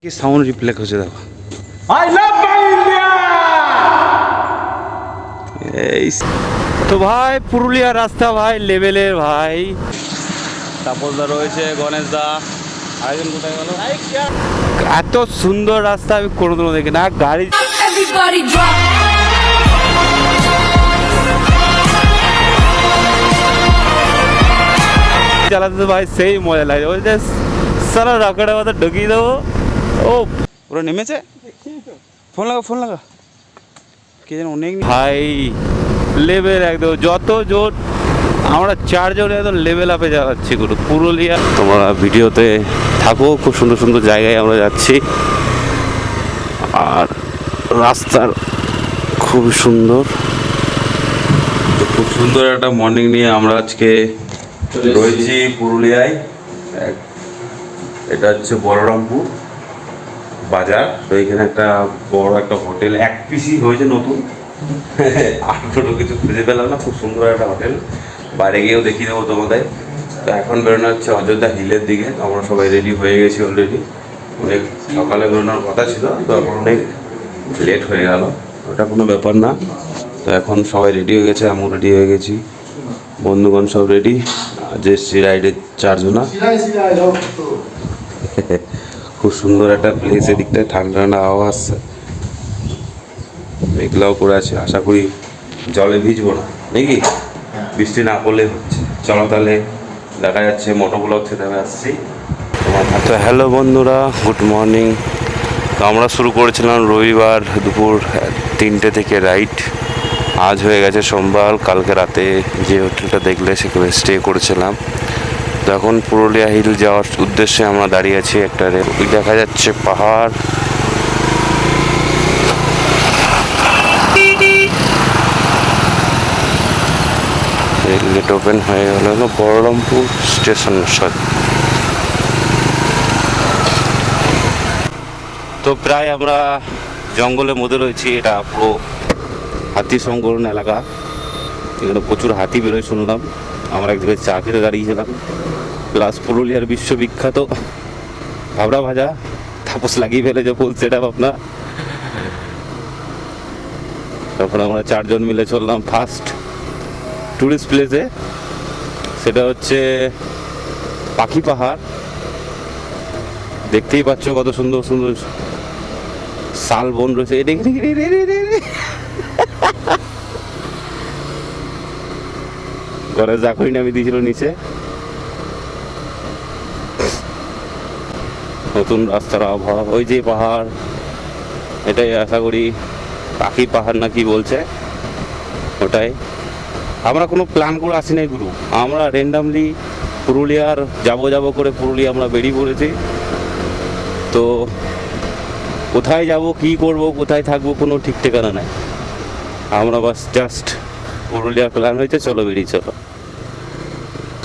কি sound reflect হচ্ছে দেখো। I love my India! এই তো ভাই পুরুলিয়ার রাস্তা ভাই লেভেলের ভাই। তাপসদা রয়েছে, গণেশ দা, আরেকজন কোথায় গেল? এত সুন্দর রাস্তা আমি কোনোদিনও দেখি না। গাড়ি Everybody drop. চালাতে তো ভাই সেই মজা লাগে। ওই যে সারা রকেটের মতো ঢুকিয়ে দেবো। ও পুরো নেমেছে। ফোন লাগা কে যেন অনেক ভাই লেভেল একদম যত জোর। আমরা চারজন একদম লেভেল আপে যাচ্ছি পুরো পুরুলিয়া। তোমরা ভিডিওতে থাকো, খুব সুন্দর সুন্দর জায়গায় আমরা যাচ্ছি। আর রাস্তার খুব সুন্দর, খুব সুন্দর একটা মর্নিং নিয়ে আমরা আজকে রয়েছি পুরুলিয়ায়। এটা হচ্ছে বলরামপুর বাজার। তো এখানে একটা বড় একটা হোটেল এক পিসি হয়েছে নতুন, আর ছোটো কিছু খুঁজে পেলাম না। খুব সুন্দর একটা হোটেল, বাইরে গিয়েও দেখিয়ে দেবো তোমাদের। তো এখন বেরোনো হচ্ছে অযোধ্যা হিলের দিকে। আমরা সবাই রেডি হয়ে গেছি অলরেডি। অনেক সকালে বেরোনোর কথা ছিল, তো এখন অনেক লেট হয়ে গেল। ওটা কোনো ব্যাপার না। তো এখন সবাই রেডি হয়ে গেছে, আমিও রেডি হয়ে গেছি, বন্ধুগণ সব রেডি। যে রাইডের চারজনা। খুব সুন্দর একটা প্লেস, এদিকটায় ঠান্ডা ঠান্ডা হাওয়া আসছে, মেঘলাও করে আছে। আশা করি জলে ভিজবো না, নাকি বৃষ্টি না পড়লে হচ্ছে। চলো তাহলে দেখা যাচ্ছে মোটো ব্লগ থেকে আসছি তোমার। তো হ্যালো বন্ধুরা, গুড মর্নিং। তো আমরা শুরু করেছিলাম রবিবার দুপুর 3টে থেকে রাইড। আজ হয়ে গেছে সোমবার। কালকে রাতে যে হোটেলটা দেখলে সেখানে স্টে করেছিলাম। তো এখন পুরুলিয়া হিল যাওয়ার উদ্দেশ্যে আমরা দাঁড়িয়ে আছি। একটা দেখা যাচ্ছে পাহাড়। গেট ওপেন হয়ে গেল বহরমপুর স্টেশন। তো প্রায় আমরা জঙ্গলের মধ্যে রয়েছি। এটা পুরো হাতি সংকলন এলাকা। এখানে প্রচুর হাতি বেরোয় শুনলাম। আমরা এক জায়গায় চা খেতে দাঁড়িয়েছিলাম। প্লাস পুরুলিয়ার বিশ্ববিখ্যাত ভাবরা ভাজা তাপস লাগিয়ে ফেলেছে ফুল সেট আপ আপনার। তারপর আমরা চারজন মিলে চললাম ফার্স্ট টুরিস্ট প্লেসে। সেটা হচ্ছে পাখি পাহাড়। দেখতেই পাচ্ছ কত সুন্দর সুন্দর শাল বন রয়েছে। ঘরের জাকরি নামিয়ে দিয়েছিল নিচে। নতুন রাস্তার আবহাওয়া। ওই যে পাহাড়, এটাই আশা করি পাখি পাহাড় না কি বলছে ওটাই। আমরা কোনো প্ল্যান করে আসি নাই গুরু, আমরা র্যান্ডামলি পুরুলিয়ার যাবো করে পুরুলিয়া আমরা বেরিয়ে পড়েছি। তো কোথায় যাব, কি করব, কোথায় থাকবো কোনো ঠিক ঠিকানা নাই। আমরা বাস জাস্ট পুরুলিয়ার প্ল্যান হয়েছে, চলো বেরিয়ে চলো।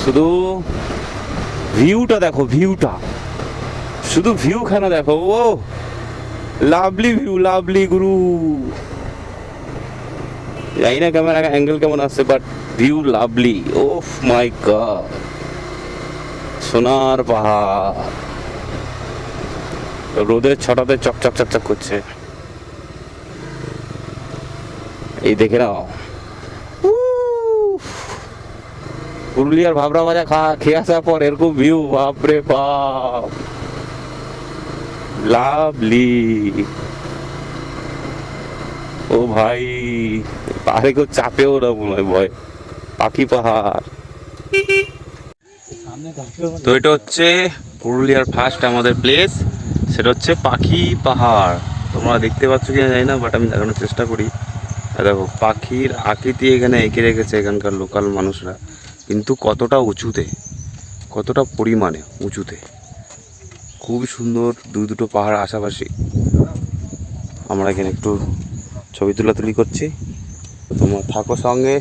শুধু ভিউটা দেখো, ভিউটা শুধু ভিউখানা দেখো। ও লাভলি ভিউ, লাভলি গুরু। জানি না ক্যামেরা অ্যাঙ্গেল কেমন আসছে, but view lovely. Of my god, সোনার পাহাড় রোদের ছটাতে চকচক চকচক করছে। এই দেখে নাও, পুরুলিয়ার ভাবরা ভাজা খেয়ে আসার পর এরকম ভিউ, বাপরে বাপ, লাভলি। ও ভাই, পাহাড়ে কেউ চাপেও না মনে হয়, ভয়। পাখি পাহাড়। তো এটা হচ্ছে পুরুলিয়ার ফার্স্ট আমাদের প্লেস, সেটা হচ্ছে পাখি পাহাড়। তোমরা দেখতে পাচ্ছ কিনা জানি না, বাট আমি দেখানোর চেষ্টা করি। দেখো পাখির আকৃতি এখানে এঁকে রেখেছে এখানকার লোকাল মানুষরা, কিন্তু কতটা উঁচুতে, কতটা পরিমাণে উঁচুতে। খুবই সুন্দর, দুটো পাহাড় আশাপাশি। আমরা এখানে একটু ছবি তুলাতুলি করছি। তোমরা থাকো সঙ্গে,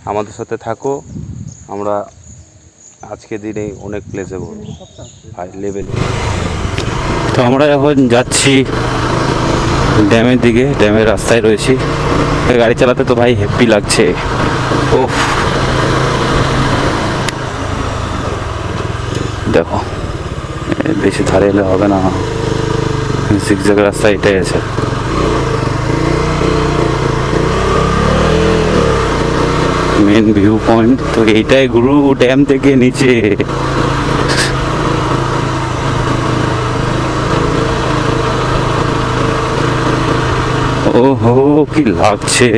আমাদের সাথে থাকো। আমরা আজকে দিনে অনেক প্লেসে বলবো হাই লেভেলে। তো আমরা এখন যাচ্ছি ড্যামের দিকে, ড্যামের রাস্তায় রয়েছি। গাড়ি চালাতে তো ভাই হ্যাপি লাগছে। ও দেখো, বেশি ধারে এলে হবে না। জিগজ্যাগ রাস্তা এটাই আছে। মেন ভিউ পয়েন্ট তো এইটাই গুরু ড্যাম থেকে নিচে। ওহো কি লাগছে,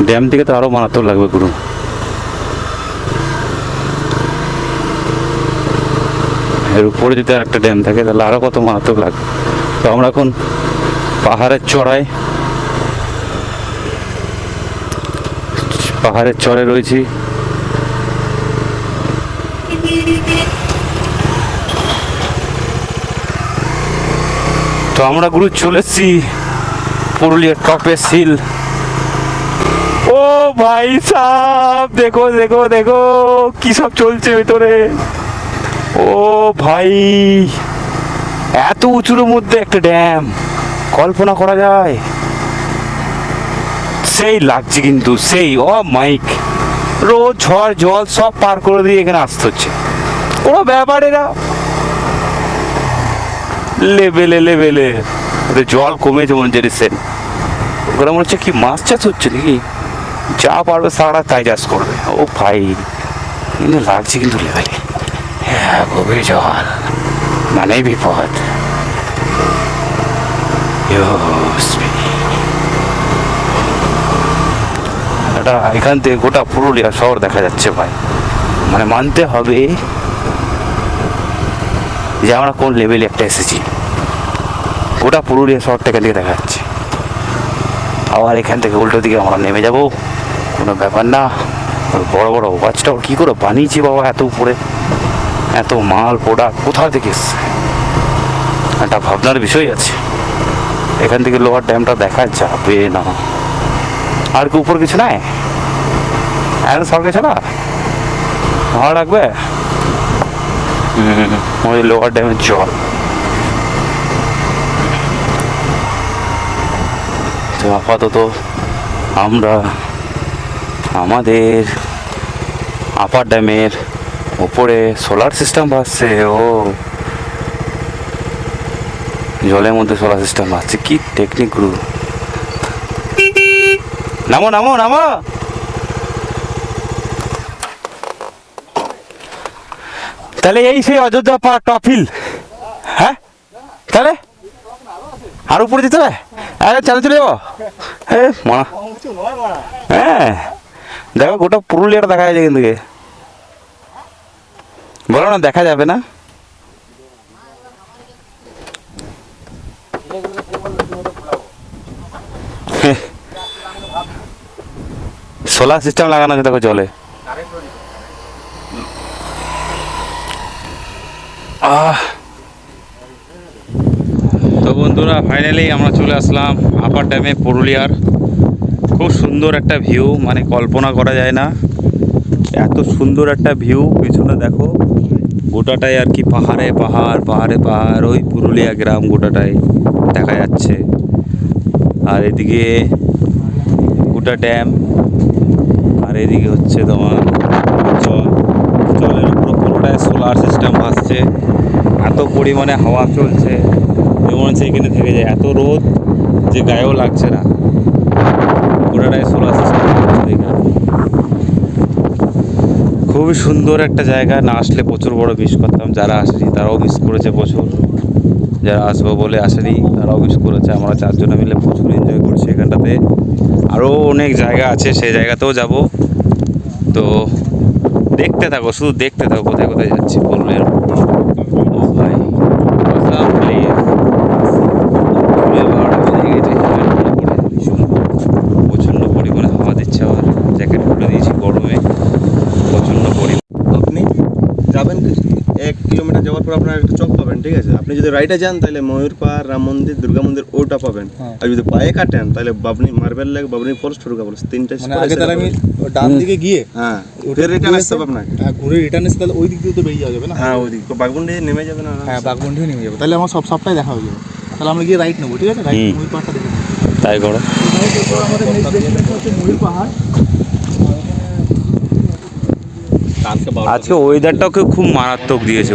ড্যাম থেকে তো আরো মারাত্মক লাগবে গুরু। এর উপরে যদি আর একটা ড্যাম থাকে তাহলে আরো কত মারাত্মক লাগবে। তো আমরা এখন পাহাড়ের চড়ে রয়েছি। তো আমরা গুরু চলেছি পুরুলিয়ার টপে সিল। ও ভাই সাব দেখো দেখো দেখো কি সব চলছে ভেতরে। ও ভাই এত উঁচুর মধ্যে একটা ড্যাম, কল্পনা করা যায়? সেই লাগছে কিন্তু সেই। ও মাইক, রোদ ঝড় জল সব পার করে দিয়ে এখানে আসতে হচ্ছে। কোনো ব্যাপারে না, লেভেলে জল কমেছে মনে হচ্ছে রিসেন্ট। ওখানে মনে হচ্ছে কি মাছ চাষ হচ্ছে নাকি, যা পারবে সারা তাই চাষ করবে। ও ভাই কিন্তু লাগছে কিন্তু লেভেলে। হ্যাঁ গভীর জল মানেই বিপদ। এটা এখান থেকে গোটা পুরুলিয়া শহর দেখা যাচ্ছে ভাই। মানে মানতে হবে যে আমরা কোন লেভেলে একটা এসেছি। গোটা পুরুলিয়া শহরটা এখান থেকে দেখা যাচ্ছে। আবার এখান থেকে উল্টো দিকে আমরা নেমে যাব, কোনো ব্যাপার না। বড় বড় ওয়াচটা কি করে বানিয়েছি বাবা এত উপরে, এত মাল প্রোডাক্ট কোথা থেকে এসছে, একটা ভাবনার বিষয় আছে। এখান থেকে লোহার ড্যামটা দেখা যাবে না। আর কি উপর কিছু নাই, এখন সব কিছু না ভালো লাগবে। ওই লোহার ড্যামের জল। তো আপাতত আমরা আমাদের আপার ড্যামের উপরে সোলার সিস্টেম ভাসছে। ও জলের মধ্যে সোলার সিস্টেম ভাসছে, কি টেকনিক গুরু। নামো নামো নামো। তাহলে এই সেই অযোধ্যা পাহাড় টপহিল। হ্যাঁ তাহলে আর উপরে যেতে হবে, আরে চলে যাবো। হ্যাঁ দেখো গোটা পুরুলিয়াটা দেখা যাচ্ছে কিন্তু, বলো না দেখা যাবে না। সোলার সিস্টেম লাগানো আছে দেখো জলে। তো বন্ধুরা ফাইনালি আমরা চলে আসলাম আপার ড্যামে পুরুলিয়ার। খুব সুন্দর একটা ভিউ, মানে কল্পনা করা যায় না এত সুন্দর একটা ভিউ। পিছনে দেখো গোটাটাই আর কি পাহাড়ে পাহাড়, ওই পুরুলিয়া গ্রাম গোটাটাই দেখা যাচ্ছে। আর এদিকে গোটা ড্যাম, আর এদিকে হচ্ছে তোমার জলের উপর পুরোটাই সোলার সিস্টেম ভাসছে। এত পরিমাণে হাওয়া চলছে যেমন হচ্ছে এখানে থেকে যায়, এত রোদ যে গায়েও লাগছে না। পুরোটাই সোলার সিস্টেম এখানে। খুবই সুন্দর একটা জায়গা, না আসলে প্রচুর বড় মিস করতাম। যারা আসেনি তারাও মিস করেছে প্রচুর, যারা আসবো বলে আসেনি তারাও মিস করেছে। আমরা চারজনে মিলে প্রচুর এনজয় করছি এখানটাতে। আরও অনেক জায়গা আছে, সেই জায়গাতেও যাব। তো দেখতে থাকো, শুধু দেখতে থাকো কোথায় কোথায় যাচ্ছি পুরুলিয়ার। ও ভাই প্রচণ্ড পরিমাণে হাওয়া দিচ্ছে। আবার জ্যাকেট খুলে দিয়েছি গরমে, প্রচণ্ড পরিমাণ। আপনি যাবেন 1 কিলোমিটার যাওয়ার পর আপনার একটা চক পাবেন, ঠিক আছে? আপনি যদি রাইটে যান তাহলে ময়ূর পাহাড়, রাম মন্দির, দুর্গা মন্দির ওটা পাবেন। আর যদি পায়ে কাটেন তাহলে Babni marble lake, Babni false, ঠুরকা false, তিনটা। মানে আগে তাহলে আমি ডান দিকে গিয়ে হ্যাঁ ফের রিটার্ন আসতে হবে আপনাকে। হ্যাঁ ঘুরে রিটার্ন এসে তাহলে ওই দিক দিয়ে তো বেরিয়ে যাবে না? হ্যাঁ ওই দিক তো বাগমুন্ডি নেমে যাবেন। হ্যাঁ বাগমুন্ডিও নেমে যাবে, তাহলে আমার সবটাই দেখা হয়ে যাবে। তাহলে আমরা গিয়ে রাইট নেবো, ঠিক আছে? রাইট ময়ূর পাহাড়টা দেখে তাই করো। আমাদের নেক্সট ডেস্টিনেশন হচ্ছে ময়ূর পাহাড়। আজকে আজকে ওয়েদারটাকে খুব মারাত্মক দিয়েছে।